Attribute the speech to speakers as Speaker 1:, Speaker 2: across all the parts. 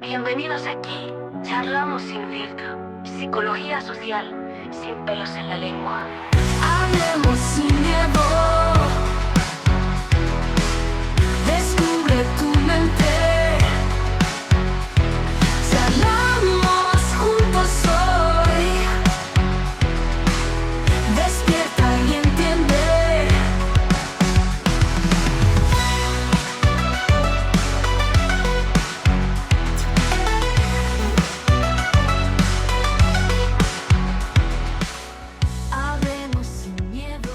Speaker 1: Bienvenidos aquí. Charlamos sin filtro. Psicología social, sin pelos en la lengua. Hablemos sin miedo. Descubre tu mente. Charlamos juntos hoy. Despierta y entiende. Hablemos sin miedo.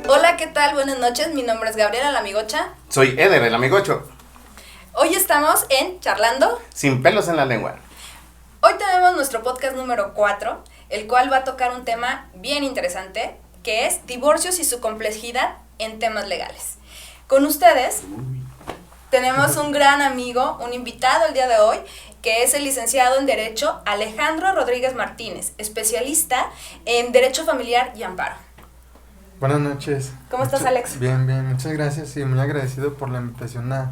Speaker 2: Hola, ¿qué tal? Buenas noches, mi nombre es Gabriela la Amigocha.
Speaker 3: Soy Eder, el amigocho,
Speaker 2: Hoy estamos en Charlando.
Speaker 3: sin pelos en la lengua.
Speaker 2: Hoy tenemos nuestro podcast número 4, el cual va a tocar un tema bien interesante, que es divorcios y su complejidad en temas legales. Con ustedes tenemos un gran amigo, un invitado el día de hoy, que es el licenciado en Derecho Alejandro Rodríguez Martínez, especialista en Derecho Familiar y Amparo.
Speaker 4: Buenas noches.
Speaker 2: ¿Cómo estás, Alex?
Speaker 4: Bien, muchas gracias y muy agradecido por la invitación a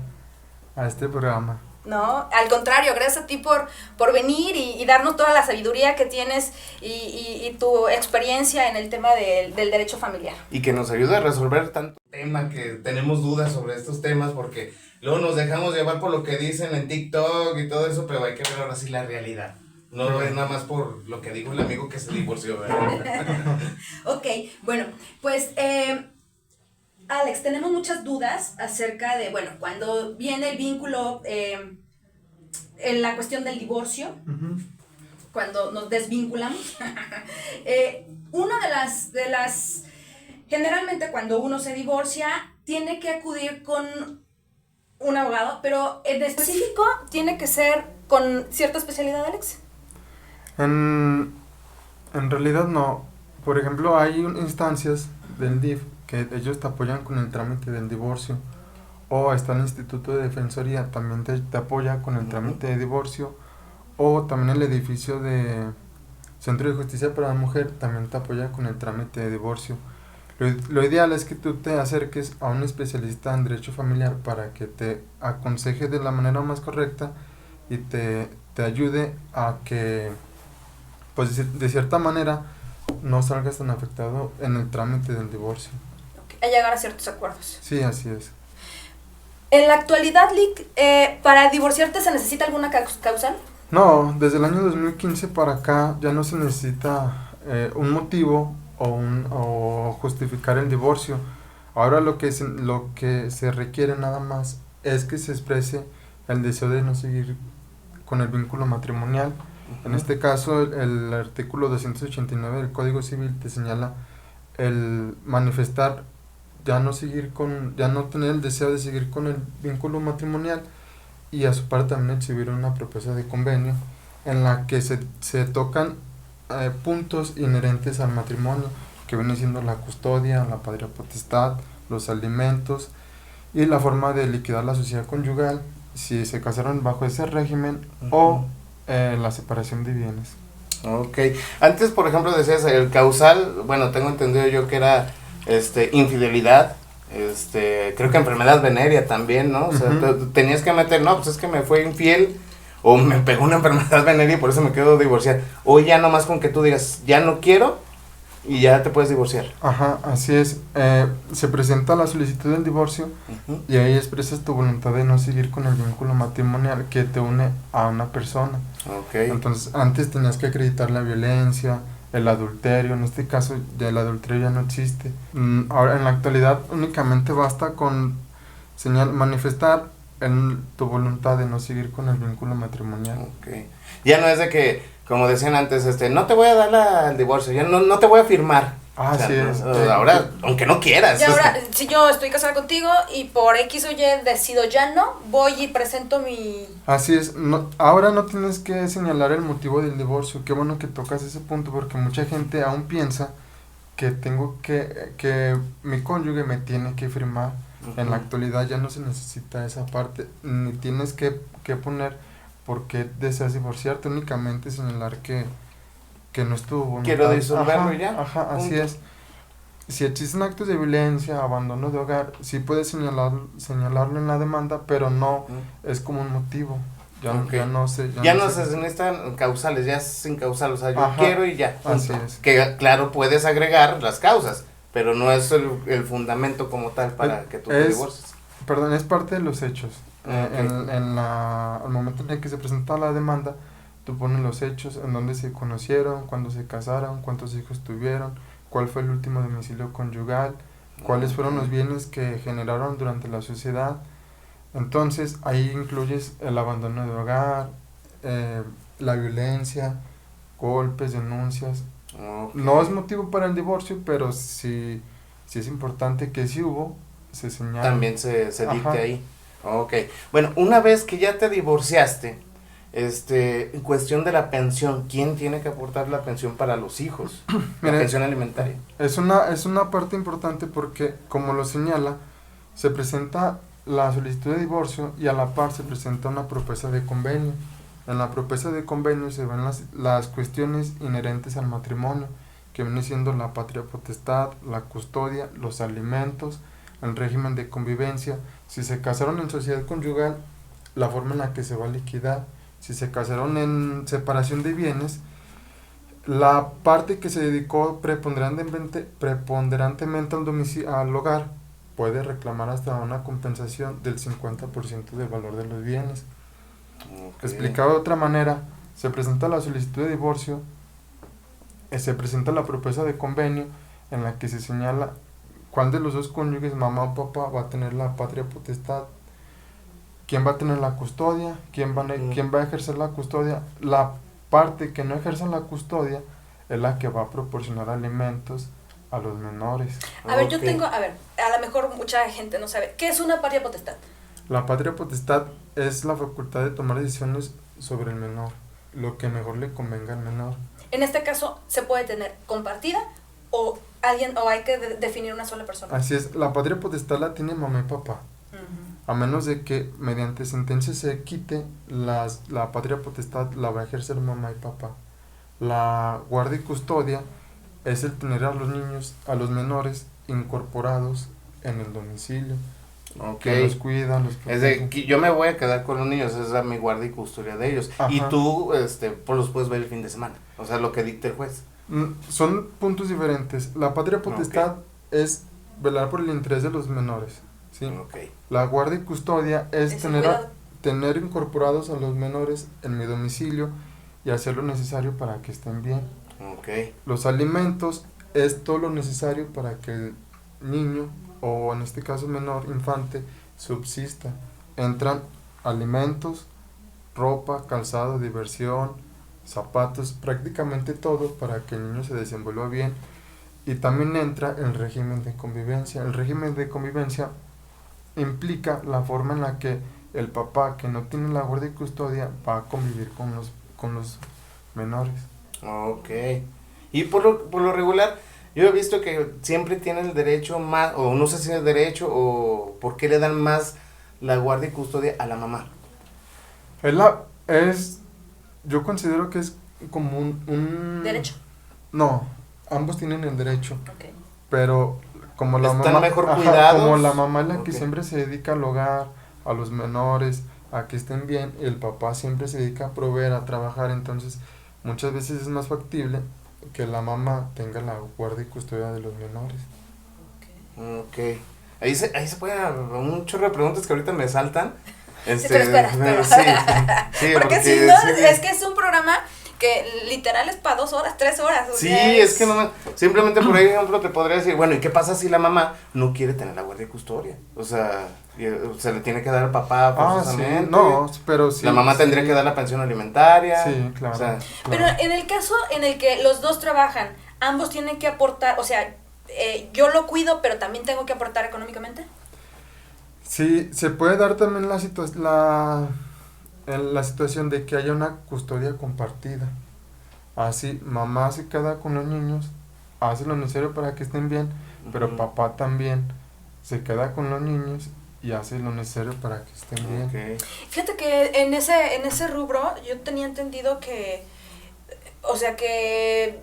Speaker 4: este programa.
Speaker 2: No, al contrario, gracias a ti por venir y darnos toda la sabiduría que tienes y tu experiencia en el tema del derecho familiar.
Speaker 3: Y que nos ayude a resolver tanto tema, que tenemos dudas sobre estos temas, porque luego nos dejamos llevar por lo que dicen en TikTok y todo eso, pero hay que ver ahora sí la realidad. No es nada más por lo que dijo el amigo que se divorció, ¿verdad?
Speaker 2: Ok, bueno, pues Alex, tenemos muchas dudas acerca de, bueno, cuando viene el vínculo en la cuestión del divorcio, cuando nos desvinculamos, una de las, generalmente cuando uno se divorcia, tiene que acudir con un abogado, pero en específico tiene que ser con cierta especialidad, Alex.
Speaker 4: En realidad no. Por ejemplo, hay instancias del DIF que ellos te apoyan con el trámite del divorcio. O está el Instituto de Defensoría, también te apoya con el trámite de divorcio. O también el edificio de Centro de Justicia para la Mujer también te apoya con el trámite de divorcio. Lo ideal es que tú te acerques a un especialista en derecho familiar para que te aconseje de la manera más correcta y te ayude a que, pues de cierta manera, no salgas tan afectado en el trámite del divorcio.
Speaker 2: A llegar a ciertos acuerdos.
Speaker 4: Sí, así es.
Speaker 2: En la actualidad, Lick, ¿para divorciarte se necesita alguna causal?
Speaker 4: No, desde el año 2015 para acá ya no se necesita un motivo o justificar el divorcio. Ahora lo que se requiere nada más es que se exprese el deseo de no seguir con el vínculo matrimonial. En este caso, el artículo 289 del Código Civil te señala el manifestar ya no tener el deseo de seguir con el vínculo matrimonial, y a su parte también exhibir una propuesta de convenio en la que se tocan puntos inherentes al matrimonio, que viene siendo la custodia, la patria potestad, los alimentos y la forma de liquidar la sociedad conyugal si se casaron bajo ese régimen, o la separación de bienes.
Speaker 3: Ok. Antes, por ejemplo, decías el causal, bueno, tengo entendido yo que era infidelidad, creo que enfermedad venérea también, ¿no? O sea, tenías que meter, no, pues es que me fue infiel o me pegó una enfermedad venérea y por eso me quedo divorciado. O ya nomás con que tú digas, ya no quiero, y ya te puedes divorciar.
Speaker 4: Ajá, así es. Se presenta la solicitud del divorcio y ahí expresas tu voluntad de no seguir con el vínculo matrimonial que te une a una persona.
Speaker 3: Okay.
Speaker 4: Entonces, antes tenías que acreditar la violencia, el adulterio. En este caso, ya el adulterio ya no existe. Ahora, en la actualidad, únicamente basta con manifestar tu voluntad de no seguir con el vínculo matrimonial.
Speaker 3: Okay. Ya no es de que, como decían antes, no te voy a dar el divorcio, ya no te voy a firmar.
Speaker 4: Ah,
Speaker 3: o sea,
Speaker 4: sí es.
Speaker 3: Ahora, aunque no quieras.
Speaker 2: Y ahora, si yo estoy casada contigo y por X o Y decido ya no, voy y presento mi...
Speaker 4: Así es. Ahora no tienes que señalar el motivo del divorcio. Qué bueno que tocas ese punto, porque mucha gente aún piensa que que mi cónyuge me tiene que firmar. En la actualidad ya no se necesita esa parte, ni tienes que poner por qué deseas divorciarte, únicamente señalar que que no estuvo.
Speaker 3: Quiero
Speaker 4: notado.
Speaker 3: disolverlo
Speaker 4: Ajá,
Speaker 3: y ya.
Speaker 4: Ajá, así
Speaker 3: Punto.
Speaker 4: es. Si existen actos de violencia, abandono de hogar, sí puede señalarlo en la demanda, pero no es como un motivo. Ya,
Speaker 3: Ok.
Speaker 4: ya no se...
Speaker 3: Ya no se necesitan causales, ya es sin causal, o sea, yo
Speaker 4: Ajá,
Speaker 3: quiero y ya. Punto.
Speaker 4: así es.
Speaker 3: Que claro, puedes agregar las causas, pero no es el fundamento como tal para que tú te divorcies.
Speaker 4: Perdón, es parte de los hechos.
Speaker 3: Ok.
Speaker 4: Al momento en el que se presenta la demanda, tú pones los hechos, en dónde se conocieron, cuándo se casaron, cuántos hijos tuvieron, cuál fue el último domicilio conyugal, cuáles fueron los bienes que generaron durante la sociedad. Entonces ahí incluyes el abandono de hogar, la violencia, golpes, denuncias.
Speaker 3: Ok.
Speaker 4: No es motivo para el divorcio, pero sí es importante que si hubo, se señale.
Speaker 3: También se dicte
Speaker 4: Ajá.
Speaker 3: ahí. Ok. Bueno, una vez que ya te divorciaste, en cuestión de la pensión, ¿quién tiene que aportar la pensión para los hijos? La
Speaker 4: Mire,
Speaker 3: pensión alimentaria.
Speaker 4: Es una parte importante porque, como lo señala, se presenta la solicitud de divorcio y a la par se presenta una propuesta de convenio. En la propuesta de convenio se ven las cuestiones inherentes al matrimonio, que viene siendo la patria potestad, la custodia, los alimentos, el régimen de convivencia. Si se casaron en sociedad conyugal, la forma en la que se va a liquidar. Si se casaron en separación de bienes, la parte que se dedicó preponderantemente al hogar puede reclamar hasta una compensación del 50% del valor de los bienes.
Speaker 3: Ok.
Speaker 4: Explicado de otra manera, se presenta la solicitud de divorcio, se presenta la propuesta de convenio en la que se señala cuál de los dos cónyuges, mamá o papá, va a tener la patria potestad, quién va a tener la custodia, quién va a ejercer la custodia. La parte que no ejerza la custodia es la que va a proporcionar alimentos a los menores.
Speaker 2: A ver, yo
Speaker 3: Ok.
Speaker 2: tengo, a lo mejor mucha gente no sabe, ¿qué es una patria potestad?
Speaker 4: La patria potestad es la facultad de tomar decisiones sobre el menor, lo que mejor le convenga al menor.
Speaker 2: En este caso, ¿se puede tener compartida o hay que definir una sola persona?
Speaker 4: Así es, la patria potestad la tiene mamá y papá, a menos de que mediante sentencia se quite la patria potestad, la va a ejercer mamá y papá. La guardia y custodia es el tener a los niños, a los menores incorporados en el domicilio,
Speaker 3: Ok.
Speaker 4: que los cuidan, los
Speaker 3: Es
Speaker 4: protegen.
Speaker 3: de que yo me voy a quedar con los niños, esa es mi guardia y custodia de ellos.
Speaker 4: Ajá.
Speaker 3: Y tú, pues los puedes ver el fin de semana. O sea, lo que dicte el juez.
Speaker 4: Son puntos diferentes. La patria potestad es velar por el interés de los menores, ¿sí?
Speaker 3: Ok.
Speaker 4: La guardia y custodia es
Speaker 2: Es el cuidado.
Speaker 4: tener incorporados a los menores en mi domicilio y hacer lo necesario para que estén bien.
Speaker 3: Ok.
Speaker 4: Los alimentos es todo lo necesario para que el niño, o en este caso menor, infante, subsista. Entran alimentos, ropa, calzado, diversión, zapatos, prácticamente todo para que el niño se desenvuelva bien. Y también entra el régimen de convivencia. El régimen de convivencia implica la forma en la que el papá que no tiene la guardia y custodia va a convivir con los menores.
Speaker 3: Ok. Y por lo regular, yo he visto que siempre tienen el derecho más, o no sé si es derecho, o por qué le dan más la guardia y custodia a la mamá.
Speaker 4: Yo considero que es como un
Speaker 2: ¿Derecho?
Speaker 4: No, ambos tienen el derecho,
Speaker 2: Ok.
Speaker 4: pero como la
Speaker 3: Están
Speaker 4: mamá,
Speaker 3: mejor cuidados.
Speaker 4: como la mamá es la que
Speaker 3: Ok.
Speaker 4: siempre se dedica al hogar, a los menores, a que estén bien, y el papá siempre se dedica a proveer, a trabajar, entonces muchas veces es más factible que la mamá tenga la guardia y custodia de los menores.
Speaker 3: Ok. Ahí se pueden un chorro de preguntas que ahorita me saltan.
Speaker 2: Sí, pero espera.
Speaker 3: Sí,
Speaker 2: Porque si no,
Speaker 3: sí.
Speaker 2: es que es un programa que literal es para 2 horas, 3 horas. O
Speaker 3: Sí,
Speaker 2: sea,
Speaker 3: es que no, simplemente por ejemplo te podría decir, bueno, ¿y qué pasa si la mamá no quiere tener la guardia y custodia? O sea, se le tiene que dar al papá forzosamente.
Speaker 4: Sí, no, pero sí.
Speaker 3: La mamá tendría
Speaker 4: sí.
Speaker 3: que dar la pensión alimentaria.
Speaker 4: Sí, claro.
Speaker 3: O sea,
Speaker 2: Pero en el caso en el que los dos trabajan, ambos tienen que aportar, o sea, yo lo cuido, pero también tengo que aportar económicamente.
Speaker 4: Sí, se puede dar también la situación de que haya una custodia compartida. Así, mamá se queda con los niños, hace lo necesario para que estén bien, pero
Speaker 3: Ujú.
Speaker 4: papá también se queda con los niños y hace lo necesario para que estén bien.
Speaker 3: ok.
Speaker 2: Fíjate que en ese rubro yo tenía entendido que O sea que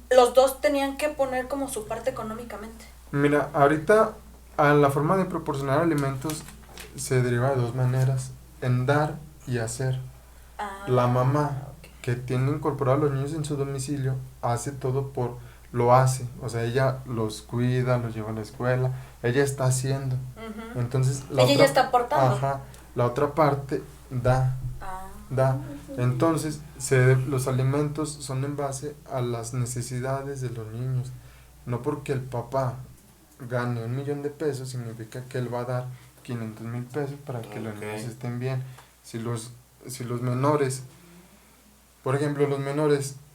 Speaker 2: los dos tenían que poner como su parte económicamente.
Speaker 4: Mira, ahorita a la forma de proporcionar alimentos se deriva de dos maneras, en dar y hacer. La mamá que tiene incorporado a los niños en su domicilio hace todo lo hace, o sea, ella los cuida, los lleva a la escuela, ella está haciendo.
Speaker 2: Uh-huh.
Speaker 4: Entonces
Speaker 2: ella ya está aportando.
Speaker 4: Ajá, la otra parte da. Entonces, los alimentos son en base a las necesidades de los niños. No porque el papá gane $1,000,000 significa que él va a dar 500,000 pesos para que los niños estén bien. Si los menores, por ejemplo,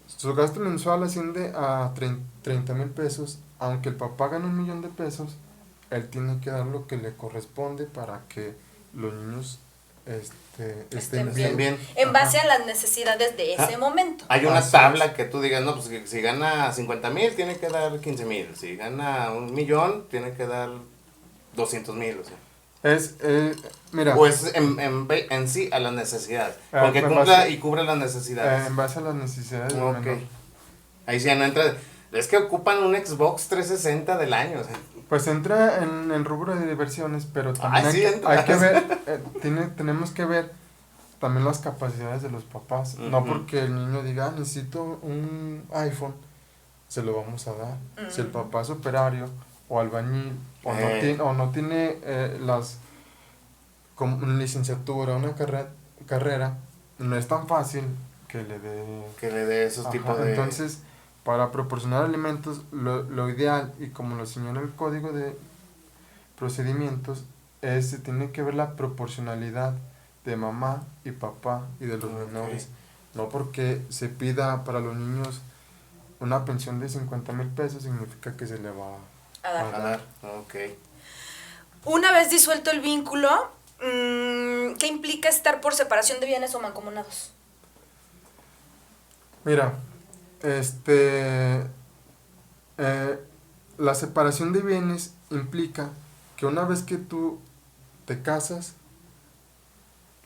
Speaker 4: su gasto mensual asciende a 30,000 pesos, aunque el papá gane $1,000,000, él tiene que dar lo que le corresponde para que los niños estén bien.
Speaker 2: En base a las necesidades de ese momento.
Speaker 3: Hay una tabla que tú digas, no, pues que si gana 50,000 tiene que dar 15,000, si gana 1,000,000 tiene que dar 200,000, o sea.
Speaker 4: Mira.
Speaker 3: O es en sí a las necesidades, porque cumpla y cubre las necesidades.
Speaker 4: En base a las necesidades.
Speaker 3: Okay. Ahí sí ya no entra, es que ocupan un Xbox 360 del año, o sea.
Speaker 4: Pues entra en el rubro de diversiones, pero también hay que ver, tenemos que ver también las capacidades de los papás. Uh-huh. No porque el niño diga, necesito un iPhone, se lo vamos a dar. Uh-huh. Si el papá es operario o albañil o no tiene como una licenciatura, una carrera, no es tan fácil que le dé
Speaker 3: esos tipos de...
Speaker 4: Entonces, para proporcionar alimentos, lo ideal, y como lo señala el código de procedimientos, se tiene que ver la proporcionalidad de mamá y papá y de los menores. No porque se pida para los niños una pensión de 50,000 pesos, significa que se le va a dar.
Speaker 3: Okay.
Speaker 2: Una vez disuelto el vínculo, ¿qué implica estar por separación de bienes o mancomunados?
Speaker 4: Mira, la separación de bienes implica que una vez que tú te casas,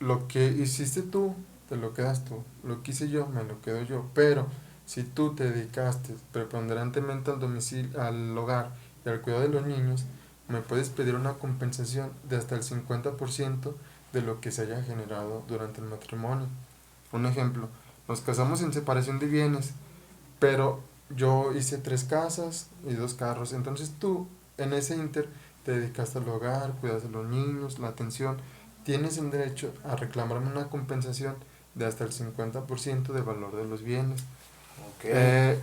Speaker 4: lo que hiciste tú, te lo quedas tú, lo que hice yo, me lo quedo yo, pero si tú te dedicaste preponderantemente al hogar y al cuidado de los niños, me puedes pedir una compensación de hasta el 50% de lo que se haya generado durante el matrimonio. Un ejemplo, nos casamos en separación de bienes, pero yo hice 3 casas y 2 carros, entonces tú en ese inter te dedicaste al hogar, cuidas de los niños, la atención, tienes el derecho a reclamarme una compensación de hasta el 50% del valor de los bienes. Okay.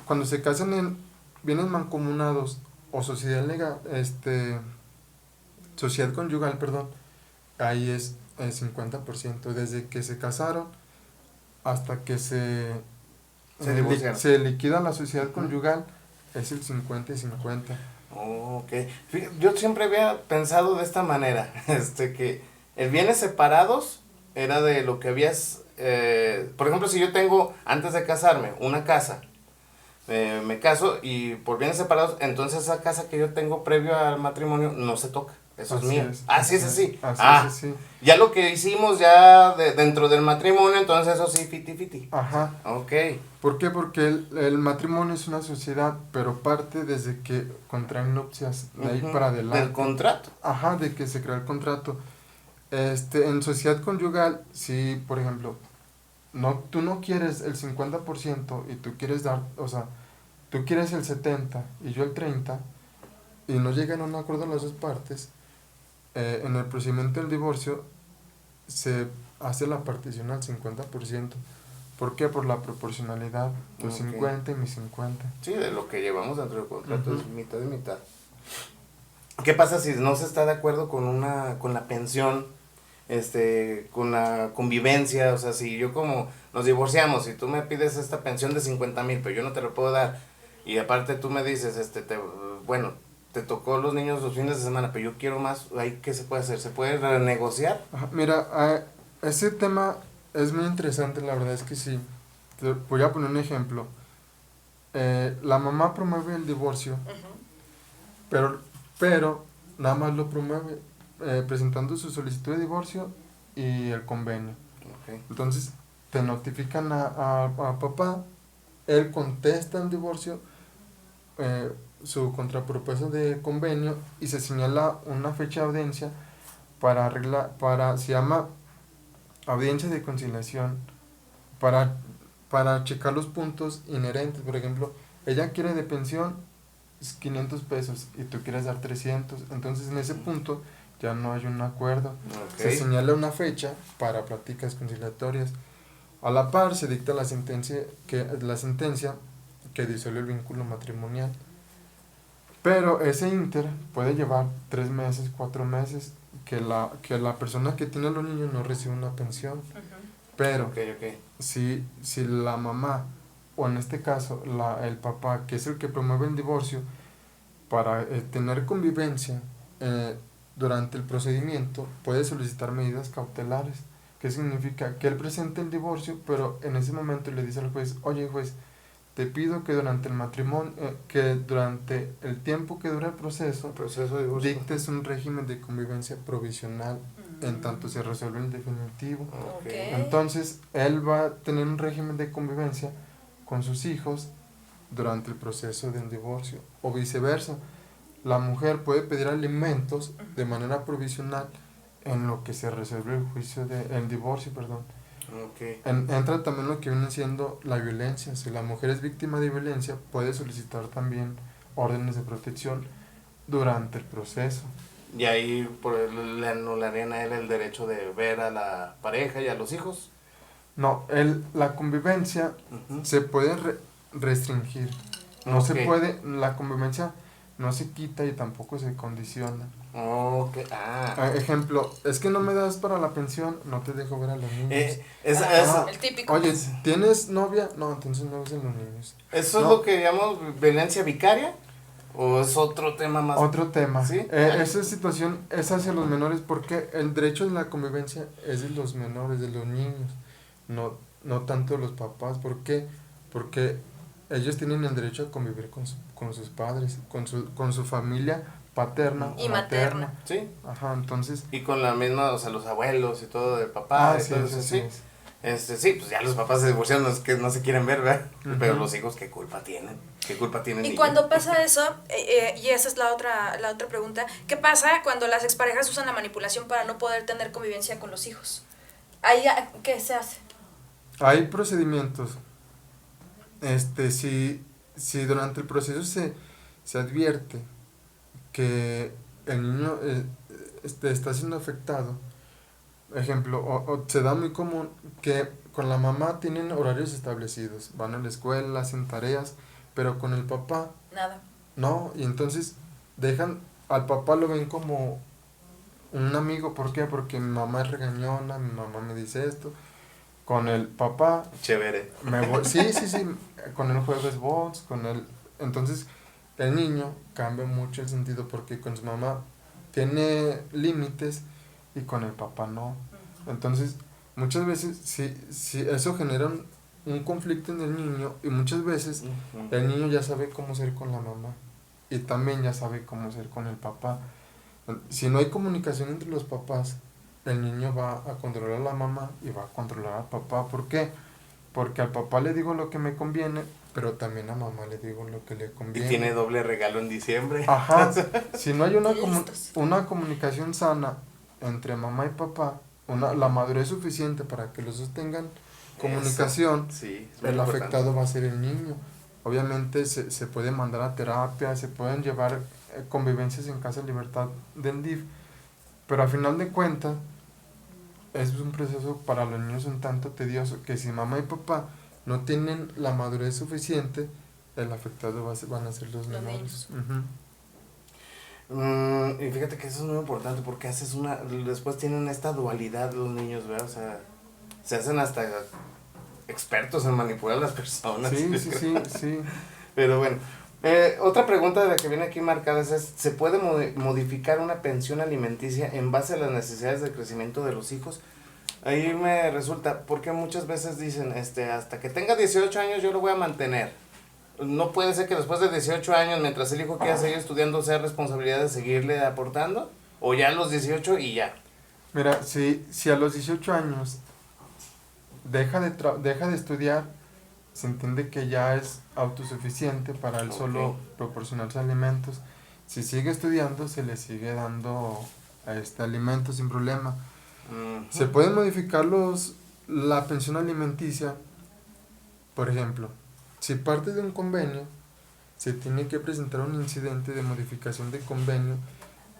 Speaker 4: Cuando se casan en bienes mancomunados o sociedad legal, sociedad conyugal, ahí es el 50%, desde que se casaron hasta que se liquida la sociedad conyugal, es el 50 y 50.
Speaker 3: Okay. Yo siempre había pensado de esta manera, que el bienes separados era de lo que habías, por ejemplo, si yo tengo, antes de casarme, una casa, me caso y por bienes separados, entonces esa casa que yo tengo previo al matrimonio no se toca. Eso así es mío. Así es así. Ya lo que hicimos ya dentro del matrimonio, entonces eso sí, fiti.
Speaker 4: Ajá.
Speaker 3: Okay.
Speaker 4: ¿Por qué? Porque el matrimonio es una sociedad, pero parte desde que contraen nupcias, de ahí para adelante.
Speaker 3: Del contrato.
Speaker 4: Ajá, de que se crea el contrato. En sociedad conyugal, si, por ejemplo, tú no quieres el 50% y tú quieres dar, o sea, tú quieres el 70% y yo el 30%, y no llegan a un acuerdo las dos partes, en el procedimiento del divorcio se hace la partición al 50%. ¿Por qué? Por la proporcionalidad, tu 50 y mi 50.
Speaker 3: Sí, de lo que llevamos dentro del contrato es mitad y mitad. ¿Qué pasa si no se está de acuerdo con la pensión, con la convivencia? O sea, si yo como nos divorciamos y tú me pides esta pensión de 50,000, pero yo no te lo puedo dar, y aparte tú me dices, te tocó los niños los fines de semana, pero yo quiero más, ¿ahí qué se puede hacer? ¿Se puede renegociar?
Speaker 4: Mira, ese tema es muy interesante, la verdad es que sí. Te voy a poner un ejemplo. La mamá promueve el divorcio, pero nada más lo promueve presentando su solicitud de divorcio y el convenio. Okay. Entonces, te notifican a papá, él contesta el divorcio, su contrapropuesta de convenio, y se señala una fecha de audiencia se llama audiencia de conciliación, para checar los puntos inherentes. Por ejemplo, ella quiere de pensión 500 pesos y tú quieres dar 300, entonces en ese punto ya no hay un acuerdo.
Speaker 3: Okay.
Speaker 4: Se señala una fecha para pláticas conciliatorias. A la par se dicta la sentencia que disuelve el vínculo matrimonial. Pero ese inter puede llevar 3 meses, 4 meses, que la persona que tiene a los niños no recibe una pensión. Pero
Speaker 3: Okay.
Speaker 4: si la mamá, o en este caso el papá, que es el que promueve el divorcio, para tener convivencia durante el procedimiento, puede solicitar medidas cautelares. ¿Qué significa? Que él presente el divorcio, pero en ese momento le dice al juez: oye juez, te pido que durante el matrimonio, que durante el tiempo que dura el proceso
Speaker 3: de divorcio,
Speaker 4: dictes un régimen de convivencia provisional en tanto se resuelve el definitivo.
Speaker 3: Okay.
Speaker 4: Entonces él va a tener un régimen de convivencia con sus hijos durante el proceso del divorcio, o viceversa. La mujer puede pedir alimentos de manera provisional en lo que se resuelve el divorcio, perdón.
Speaker 3: Okay.
Speaker 4: Entra también lo que viene siendo la violencia. Si la mujer es víctima de violencia, puede solicitar también órdenes de protección durante el proceso.
Speaker 3: Y ahí le anularían a él el derecho de ver a la pareja y a los hijos.
Speaker 4: No, la convivencia se puede restringir. No
Speaker 3: Okay.
Speaker 4: se puede, la convivencia no se quita y tampoco se condiciona.
Speaker 3: Okay.
Speaker 4: Ejemplo, es que no me das para la pensión, no te dejo ver a los niños.
Speaker 2: El típico.
Speaker 4: Oye, ¿tienes novia? No, entonces no ves a los niños.
Speaker 3: ¿Eso
Speaker 4: No.
Speaker 3: es lo que llamamos violencia vicaria? ¿O es otro tema más?
Speaker 4: Otro tema.
Speaker 3: ¿Sí?
Speaker 4: Esa situación es hacia los menores, porque el derecho de la convivencia es de los menores, de los niños, no tanto de los papás. ¿Por qué? Porque ellos tienen el derecho a convivir con sus padres, con su familia paterna
Speaker 2: Y
Speaker 4: o
Speaker 2: materna.
Speaker 3: Sí.
Speaker 4: Ajá, entonces...
Speaker 3: Y con la misma, o sea, los abuelos y todo del papá.
Speaker 4: sí,
Speaker 3: Entonces,
Speaker 4: sí.
Speaker 3: sí, pues ya los papás se divorciaron, no es que no se quieren ver, ¿verdad?
Speaker 4: Ujú.
Speaker 3: Pero los hijos, ¿qué culpa tienen? ¿Qué culpa tienen?
Speaker 2: Y
Speaker 3: ellos?
Speaker 2: cuando pasa eso, y esa es la otra pregunta, ¿qué pasa cuando las exparejas usan la manipulación para no poder tener convivencia con los hijos? Ahí, ¿qué se hace?
Speaker 4: Hay procedimientos. Si durante el proceso se advierte que el niño está siendo afectado, ejemplo, o se da muy común que con la mamá tienen horarios establecidos, van a la escuela, hacen tareas, pero con el papá
Speaker 2: Nada.
Speaker 4: no, y entonces al papá lo ven como un amigo. ¿Por qué? Porque mi mamá es regañona, mi mamá me dice esto. Con el papá
Speaker 3: Chévere.
Speaker 4: sí, con el juego es box, entonces el niño cambia mucho el sentido, porque con su mamá tiene límites y con el papá no. Entonces muchas veces sí eso genera un conflicto en el niño, y muchas veces el niño ya sabe cómo ser con la mamá y también ya sabe cómo ser con el papá. Si no hay comunicación entre los papás, el niño va a controlar a la mamá y va a controlar al papá. ¿Por qué? Porque al papá le digo lo que me conviene, pero también a mamá le digo lo que le
Speaker 3: Y
Speaker 4: conviene.
Speaker 3: tiene doble regalo en diciembre.
Speaker 4: Ajá. Si no hay
Speaker 2: Listos.
Speaker 4: una comunicación sana entre mamá y papá, la madurez suficiente para que los dos tengan comunicación,
Speaker 3: Sí, es muy
Speaker 4: el
Speaker 3: importante.
Speaker 4: afectado va a ser el niño. Obviamente se puede mandar a terapia, se pueden llevar convivencias en casa de libertad del DIF, pero a final de cuentas es un proceso para los niños un tanto tedioso, que si mamá y papá no tienen la madurez suficiente, el afectado van a ser los menores.
Speaker 3: Y fíjate que eso es muy importante, porque después tienen esta dualidad los niños, ¿verdad? O sea, se hacen hasta expertos en manipular a las personas.
Speaker 4: Sí.
Speaker 3: Pero bueno, otra pregunta de la que viene aquí marcada es, ¿se puede modificar una pensión alimenticia en base a las necesidades de crecimiento de los hijos? Ahí me resulta, porque muchas veces dicen, hasta que tenga 18 años yo lo voy a mantener. No puede ser que después de 18 años, mientras el hijo quiera seguir estudiando, sea responsabilidad de seguirle aportando, o ya a los 18 y ya.
Speaker 4: Mira, si a los 18 años deja de estudiar, se entiende que ya es autosuficiente para él solo proporcionarse alimentos. Si sigue estudiando, se le sigue dando alimentos sin problema. Se pueden modificar la pensión alimenticia. Por ejemplo, si parte de un convenio, se tiene que presentar un incidente de modificación de convenio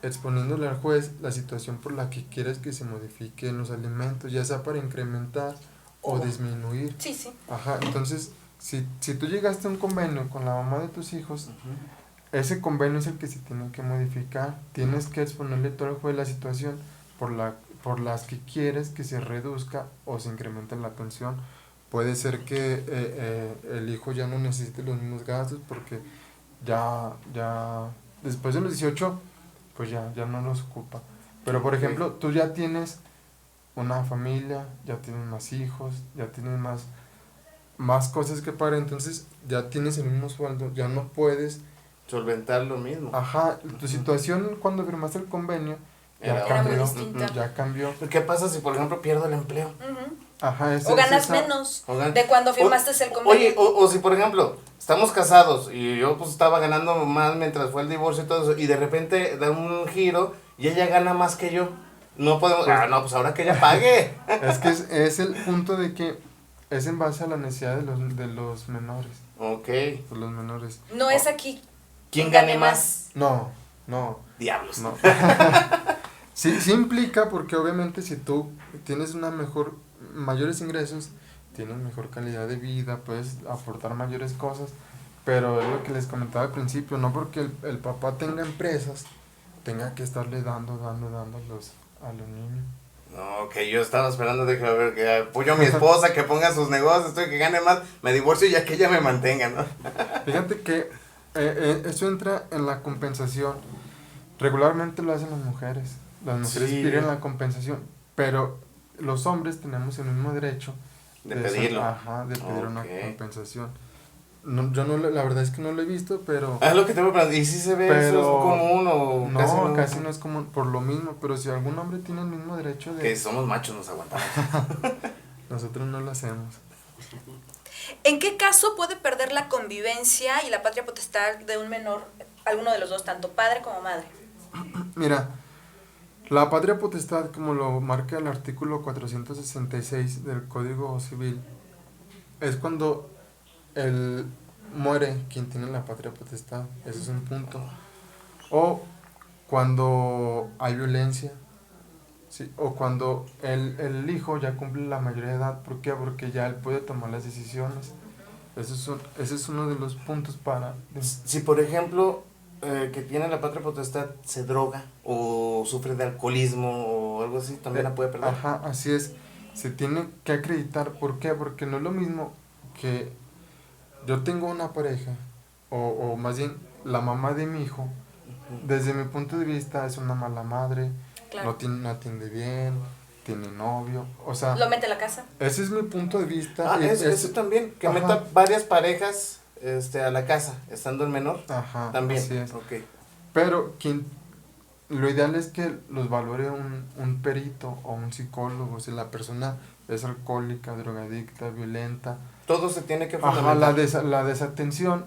Speaker 4: exponiéndole al juez la situación por la que quieres que se modifiquen los alimentos, ya sea para incrementar o disminuir.
Speaker 2: Sí.
Speaker 4: Ajá, entonces, si tú llegaste a un convenio con la mamá de tus hijos, ese convenio es el que se tiene que modificar. Tienes que exponerle todo al juez la situación por las que quieres que se reduzca o se incremente la pensión. Puede ser que el hijo ya no necesite los mismos gastos porque ya después de los 18 pues ya no los ocupa. Pero por ejemplo, tú ya tienes una familia, ya tienes más hijos, ya tienes más cosas que pagar, entonces ya tienes el mismo sueldo, ya no puedes
Speaker 3: solventar lo mismo.
Speaker 4: Ajá, tu situación cuando firmaste el convenio
Speaker 2: Era muy distinta.
Speaker 4: ya cambió.
Speaker 3: ¿Qué pasa si, por ejemplo, pierdo el empleo?
Speaker 4: Ajá,
Speaker 2: o ganas menos de cuando firmaste el convenio.
Speaker 3: Oye, o si, por ejemplo, estamos casados y yo pues estaba ganando más mientras fue el divorcio y todo eso, y de repente da un giro y ella gana más que yo. No podemos, pues ahora que ella pague.
Speaker 4: Es que es el punto de que es en base a la necesidad de los menores.
Speaker 3: Ok.
Speaker 4: De los menores.
Speaker 2: No es aquí.
Speaker 3: ¿Quién gane más?
Speaker 4: No.
Speaker 3: Diablos.
Speaker 4: No. Sí implica porque obviamente si tú tienes mayores ingresos, tienes mejor calidad de vida, puedes aportar mayores cosas, pero es lo que les comentaba al principio, no porque el papá tenga empresas, tenga que estarle dando a los niños.
Speaker 3: No, que yo estaba esperando de que, a ver, que apoyo a mi esposa, que ponga sus negocios, que gane más, me divorcio y ya que ella me mantenga, ¿no?
Speaker 4: Fíjate que eso entra en la compensación. Regularmente lo hacen las mujeres. Las mujeres piden la compensación, pero los hombres tenemos el mismo derecho
Speaker 3: de pedirlo.
Speaker 4: De pedir una compensación. No, yo no, la verdad es que no lo he visto, pero...
Speaker 3: Es lo que te voy a preguntar, ¿y si se ve eso es común o...?
Speaker 4: No, casi no es común, por lo mismo, pero si algún hombre tiene el mismo derecho de...
Speaker 3: Que somos machos, nos aguantamos.
Speaker 4: Nosotros no lo hacemos.
Speaker 2: ¿En qué caso puede perder la convivencia y la patria potestad de un menor, alguno de los dos, tanto padre como madre?
Speaker 4: Mira, la patria potestad, como lo marca el artículo 466 del Código Civil, es cuando muere quien tiene la patria potestad, ese es un punto. O cuando hay violencia, ¿sí? O cuando el hijo ya cumple la mayoría de edad. ¿Por qué? Porque ya él puede tomar las decisiones. Ese es uno de los puntos para...
Speaker 3: Si por ejemplo, que tiene la patria potestad se droga o sufre de alcoholismo o algo así, ¿también la puede perder?
Speaker 4: Ajá, así es. Se tiene que acreditar. ¿Por qué? Porque no es lo mismo que yo tengo una pareja, o más bien la mamá de mi hijo, desde mi punto de vista es una mala madre,
Speaker 2: claro.
Speaker 4: No atiende bien, tiene novio, o sea...
Speaker 2: ¿Lo mete a la casa?
Speaker 4: Ese es mi punto de vista.
Speaker 3: Eso también, que meta varias parejas a la casa, estando el menor.
Speaker 4: Ajá,
Speaker 3: también.
Speaker 4: así es.
Speaker 3: Okay.
Speaker 4: Pero lo ideal es que los valore un perito o un psicólogo. Si la persona es alcohólica, drogadicta, violenta,
Speaker 3: todo se tiene que fundamentar.
Speaker 4: La desatención,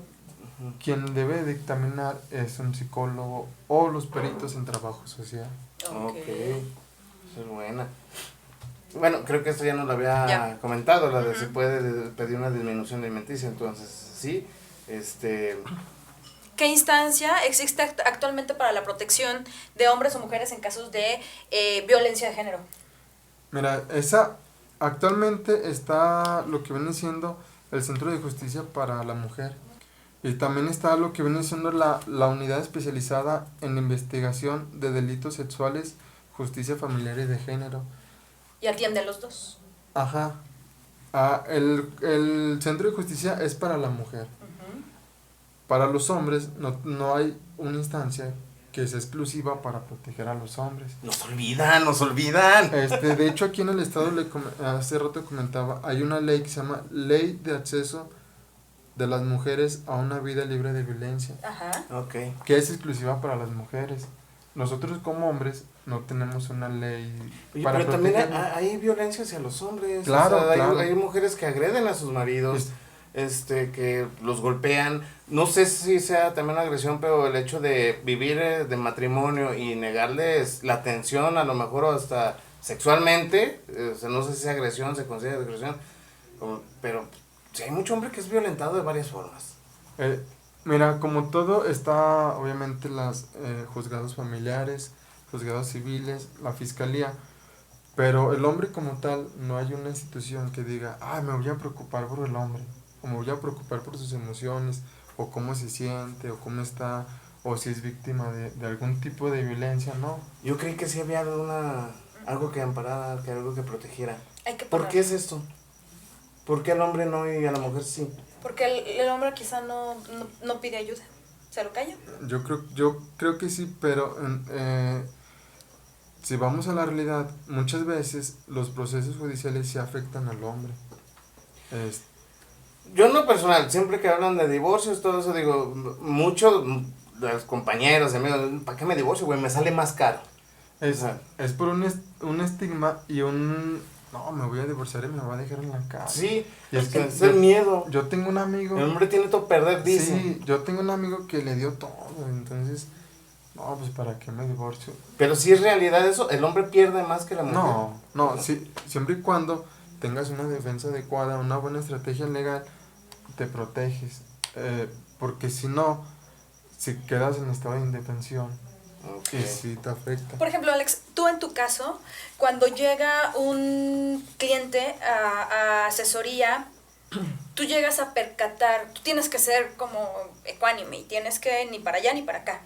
Speaker 4: quien debe dictaminar es un psicólogo o los peritos en trabajo social.
Speaker 3: Ok, eso es buena. Bueno, creo que esto ya nos lo había comentado, la de se puede pedir una disminución alimenticia, entonces sí,
Speaker 2: ¿Qué instancia existe actualmente para la protección de hombres o mujeres en casos de violencia de género?
Speaker 4: Mira, actualmente está lo que viene siendo el Centro de Justicia para la Mujer. Y también está lo que viene siendo la unidad especializada en investigación de delitos sexuales, justicia familiar y de género.
Speaker 2: Y atiende a los dos.
Speaker 4: Ajá. El Centro de Justicia es para la mujer. Para los hombres no hay una instancia que es exclusiva para proteger a los hombres.
Speaker 3: Nos olvidan.
Speaker 4: De hecho, aquí en el estado, hace rato comentaba, hay una ley que se llama Ley de Acceso de las Mujeres a una Vida Libre de Violencia.
Speaker 2: Ajá.
Speaker 3: Okay.
Speaker 4: Que es exclusiva para las mujeres. Nosotros como hombres no tenemos una ley
Speaker 3: Oye,
Speaker 4: para
Speaker 3: pero también
Speaker 4: protegernos.
Speaker 3: hay violencia hacia los hombres.
Speaker 4: Claro,
Speaker 3: o sea,
Speaker 4: claro.
Speaker 3: Hay mujeres que agreden a sus maridos, que los golpean. No sé si sea también una agresión, pero el hecho de vivir de matrimonio y negarles la atención, a lo mejor hasta sexualmente, o sea, no sé si es agresión, se considera agresión, pero sí hay mucho hombre que es violentado de varias formas.
Speaker 4: Mira, como todo está obviamente las juzgados familiares, juzgados civiles, la fiscalía, pero el hombre como tal, no hay una institución que diga, me voy a preocupar por el hombre, o me voy a preocupar por sus emociones, o cómo se siente, o cómo está, o si es víctima de algún tipo de violencia, ¿no?
Speaker 3: Yo creí que sí había algo que amparara, que algo que protegiera.
Speaker 2: Hay que
Speaker 3: ¿Por
Speaker 2: parar.
Speaker 3: qué es esto? ¿Por qué al hombre no y a la mujer sí?
Speaker 2: Porque el hombre quizá no pide ayuda, se lo calla.
Speaker 4: Yo creo que sí, pero si vamos a la realidad, muchas veces los procesos judiciales sí afectan al hombre.
Speaker 3: Yo en lo personal, siempre que hablan de divorcios, todo eso, digo, muchos de los compañeros, amigos, ¿para qué me divorcio, güey? Me sale más caro.
Speaker 4: Es por un estigma y no, me voy a divorciar y me va a dejar en la casa.
Speaker 3: Sí,
Speaker 4: Y es que
Speaker 3: es el miedo.
Speaker 4: Yo tengo un amigo.
Speaker 3: El hombre tiene todo perder, dice.
Speaker 4: Sí, yo tengo un amigo que le dio todo, entonces, no, pues ¿para qué me divorcio?
Speaker 3: Pero si es realidad eso, el hombre pierde más que la mujer.
Speaker 4: No, sí, siempre y cuando tengas una defensa adecuada, una buena estrategia legal, te proteges. Porque si no, si quedas en estado de indefensión,
Speaker 3: Okay.
Speaker 4: y sí te afecta.
Speaker 2: Por ejemplo, Alex, tú en tu caso, cuando llega un cliente a asesoría, tú llegas a percatar, tú tienes que ser como ecuánime y tienes que ni para allá ni para acá.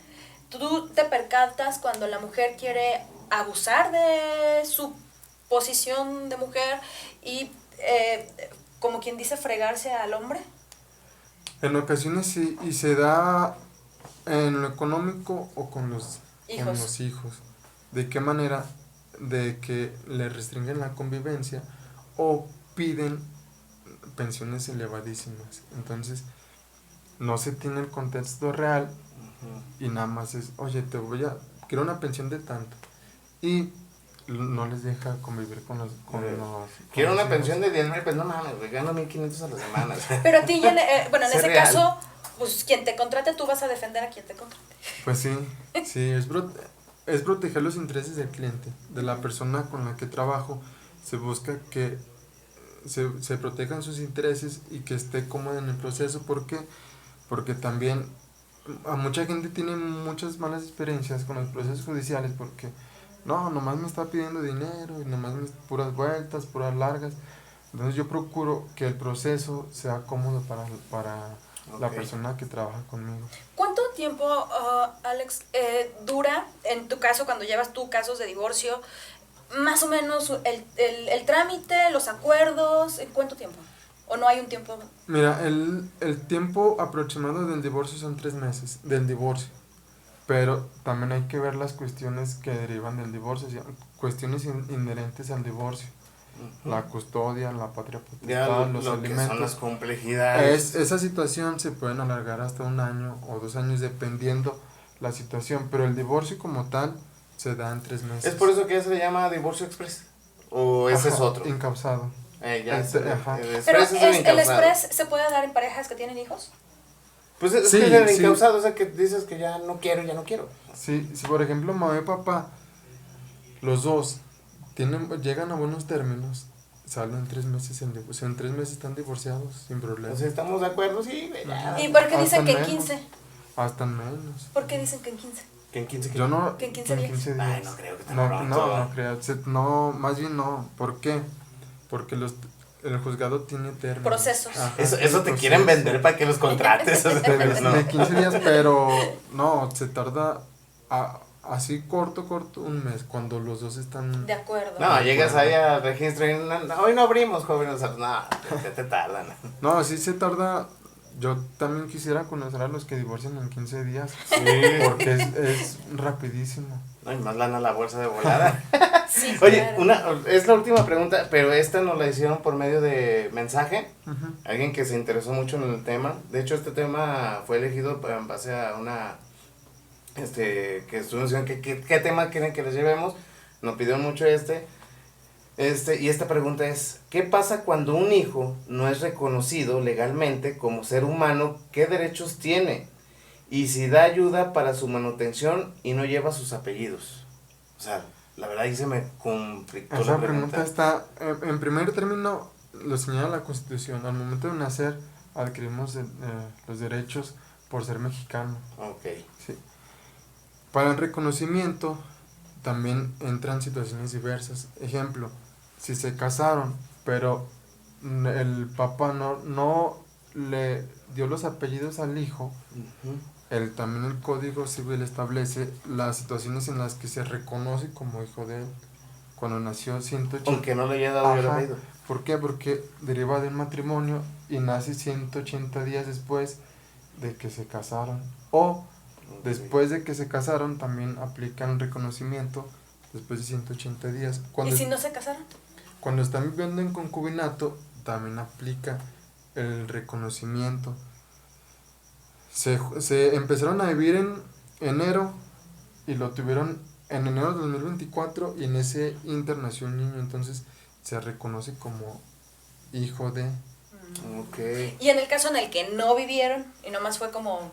Speaker 2: Tú te percatas cuando la mujer quiere abusar de su posición de mujer y, como quien dice, fregarse al hombre.
Speaker 4: En ocasiones sí, y se da en lo económico o con los hijos. ¿De qué manera? De que le restringen la convivencia o piden pensiones elevadísimas. Entonces, no se tiene el contexto real y nada más es, oye, quiero una pensión de tanto. Y no les deja convivir con los
Speaker 3: Quiero una
Speaker 4: hijos.
Speaker 3: pensión de 10,000, pues no mames, güey, gano 1,500 a la semana.
Speaker 2: Pero a ti, bueno, en
Speaker 3: Ser
Speaker 2: ese
Speaker 3: real.
Speaker 2: caso, pues quien te contrate, tú vas a defender a quien te contrate.
Speaker 4: Pues sí, es proteger los intereses del cliente, de la persona con la que trabajo. Se busca que se protejan sus intereses y que esté cómoda en el proceso. ¿Por qué? Porque también a mucha gente tiene muchas malas experiencias con los procesos judiciales porque nomás me está pidiendo dinero y nomás puras vueltas, puras largas. Entonces yo procuro que el proceso sea cómodo para la persona que trabaja conmigo.
Speaker 2: ¿Cuánto tiempo, Alex, dura, en tu caso, cuando llevas tú casos de divorcio, más o menos el trámite, los acuerdos? ¿Cuánto tiempo? ¿O no hay un tiempo?
Speaker 4: Mira, el tiempo aproximado del divorcio son 3 meses, del divorcio. Pero también hay que ver las cuestiones que derivan del divorcio, cuestiones inherentes al divorcio. La custodia, la patria potestad, los
Speaker 3: lo
Speaker 4: alimentos.
Speaker 3: que son las complejidades.
Speaker 4: Esa situación se pueden alargar hasta 1 año o 2 años dependiendo la situación, pero el divorcio como tal se da en 3 meses.
Speaker 3: ¿Es por eso que ya se le llama divorcio express? ¿O ese es otro?
Speaker 4: Incausado.
Speaker 3: El
Speaker 2: ¿Pero
Speaker 3: express es el
Speaker 2: el
Speaker 3: incausado.
Speaker 2: express se puede dar en parejas que tienen hijos?
Speaker 3: Pues es
Speaker 4: Sí,
Speaker 3: que el
Speaker 4: sí.
Speaker 3: incausado es el que dices que ya no quiero.
Speaker 4: Sí, si por ejemplo mamá y papá, los dos llegan a buenos términos, salen 3 meses en divorcio. En 3 meses están divorciados sin problema.
Speaker 3: Entonces, ¿estamos de acuerdo? Sí, güey, ya.
Speaker 2: ¿Y por qué dicen
Speaker 4: Hasta
Speaker 2: que en
Speaker 4: menos.
Speaker 2: 15?
Speaker 4: Hasta menos.
Speaker 2: ¿Por qué dicen que en 15?
Speaker 3: Que en 15
Speaker 4: Yo no.
Speaker 2: ¿Que en 15 días?
Speaker 4: días.
Speaker 3: Ay, no creo que tan
Speaker 4: No,
Speaker 3: pronto.
Speaker 4: no creo. No, más bien no. ¿Por qué? Porque el juzgado tiene términos.
Speaker 2: Procesos.
Speaker 4: Ajá,
Speaker 3: Eso
Speaker 4: tiene
Speaker 3: te quieren
Speaker 4: procesos.
Speaker 3: vender para que los contrates. O sea, pero no.
Speaker 4: De 15 días, pero no, se tarda así corto, 1 mes, cuando los dos están...
Speaker 2: De acuerdo.
Speaker 3: No, llegas ahí al registro y hoy no abrimos, jóvenes. No, te tardan.
Speaker 4: No, sí se tarda. Yo también quisiera conocer a los que divorcian en 15 días,
Speaker 3: Sí.
Speaker 4: porque es rapidísimo.
Speaker 3: No, y más lana a la bolsa de volada.
Speaker 2: Sí,
Speaker 3: Oye,
Speaker 2: claro.
Speaker 3: es la última pregunta, pero esta nos la hicieron por medio de mensaje.
Speaker 4: Ujú.
Speaker 3: Alguien que se interesó mucho en el tema. De hecho, este tema fue elegido en base a que estuvimos viendo qué tema quieren que les llevemos, nos pidieron mucho y esta pregunta es, ¿qué pasa cuando un hijo no es reconocido legalmente como ser humano? ¿Qué derechos tiene? Y si da ayuda para su manutención y no lleva sus apellidos. O sea, la verdad ahí se me complicó
Speaker 4: Esa
Speaker 3: la
Speaker 4: pregunta está, en primer término, lo señala la Constitución. Al momento de nacer, adquirimos los derechos por ser mexicano.
Speaker 3: Ok.
Speaker 4: Sí. Para el reconocimiento, también entran situaciones diversas. Ejemplo, si se casaron, pero el papá no le dio los apellidos al hijo, también el Código Civil establece las situaciones en las que se reconoce como hijo de él. Cuando nació 180.
Speaker 3: Aunque no le haya dado el apellido.
Speaker 4: ¿Por qué? Porque deriva de un matrimonio y nace 180 días después de que se casaron. O después de que se casaron también aplican un reconocimiento después de 180 días.
Speaker 2: ¿Y si no se casaron?
Speaker 4: Cuando están viviendo en concubinato también aplica el reconocimiento. Se empezaron a vivir en enero y lo tuvieron en enero de 2024 y en ese inter nació un niño, entonces se reconoce como hijo de...
Speaker 3: Ok.
Speaker 2: Y en el caso en el que no vivieron y nomás fue como...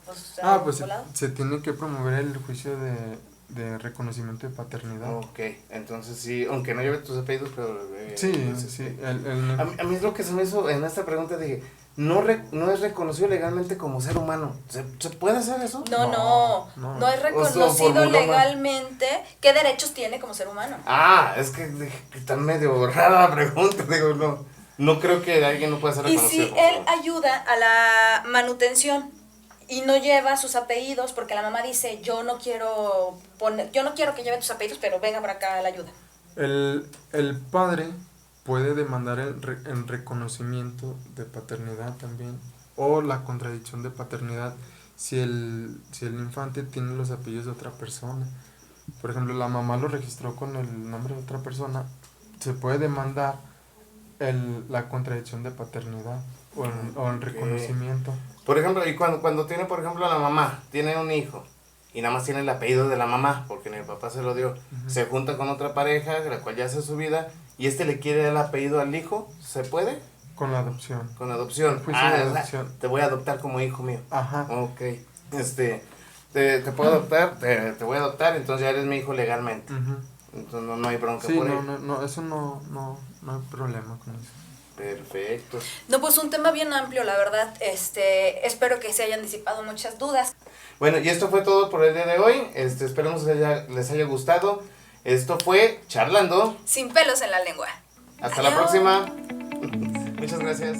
Speaker 4: pues se tiene que promover el juicio de reconocimiento de paternidad.
Speaker 3: Ok, entonces sí, aunque no lleve tus apellidos, pero...
Speaker 4: sí.
Speaker 3: A mí es lo que se me hizo en esta pregunta, dije, no es reconocido legalmente como ser humano. ¿Se puede hacer eso?
Speaker 2: No es reconocido legalmente. ¿Qué derechos tiene como ser humano?
Speaker 3: Es que está medio rara la pregunta, digo, no creo que alguien no pueda ser
Speaker 2: Y
Speaker 3: reconocido.
Speaker 2: si él ayuda a la manutención y no lleva sus apellidos, porque la mamá dice, yo no quiero que lleve tus apellidos, pero venga por acá la ayuda.
Speaker 4: El padre puede demandar el reconocimiento de paternidad también, o la contradicción de paternidad si el infante tiene los apellidos de otra persona. Por ejemplo, la mamá lo registró con el nombre de otra persona, se puede demandar la contradicción de paternidad o el reconocimiento.
Speaker 3: Por ejemplo, y cuando tiene, por ejemplo, la mamá, tiene un hijo, y nada más tiene el apellido de la mamá, porque el papá se lo dio, se junta con otra pareja, la cual ya hace su vida, y le quiere dar el apellido al hijo, ¿se puede?
Speaker 4: Con la adopción.
Speaker 3: Con adopción.
Speaker 4: De adopción.
Speaker 3: Te voy a adoptar como hijo mío.
Speaker 4: Ajá.
Speaker 3: Ok. Te puedo adoptar, te voy a adoptar, entonces ya eres mi hijo legalmente. Entonces no hay bronca por ahí.
Speaker 4: No, eso no hay problema con eso.
Speaker 3: Perfecto.
Speaker 2: No, pues un tema bien amplio, la verdad. Espero que se hayan disipado muchas dudas.
Speaker 3: Bueno, y esto fue todo por el día de hoy. Esperemos que les haya gustado. Esto fue Charlando
Speaker 2: Sin pelos en la lengua.
Speaker 3: Hasta la próxima. Muchas gracias.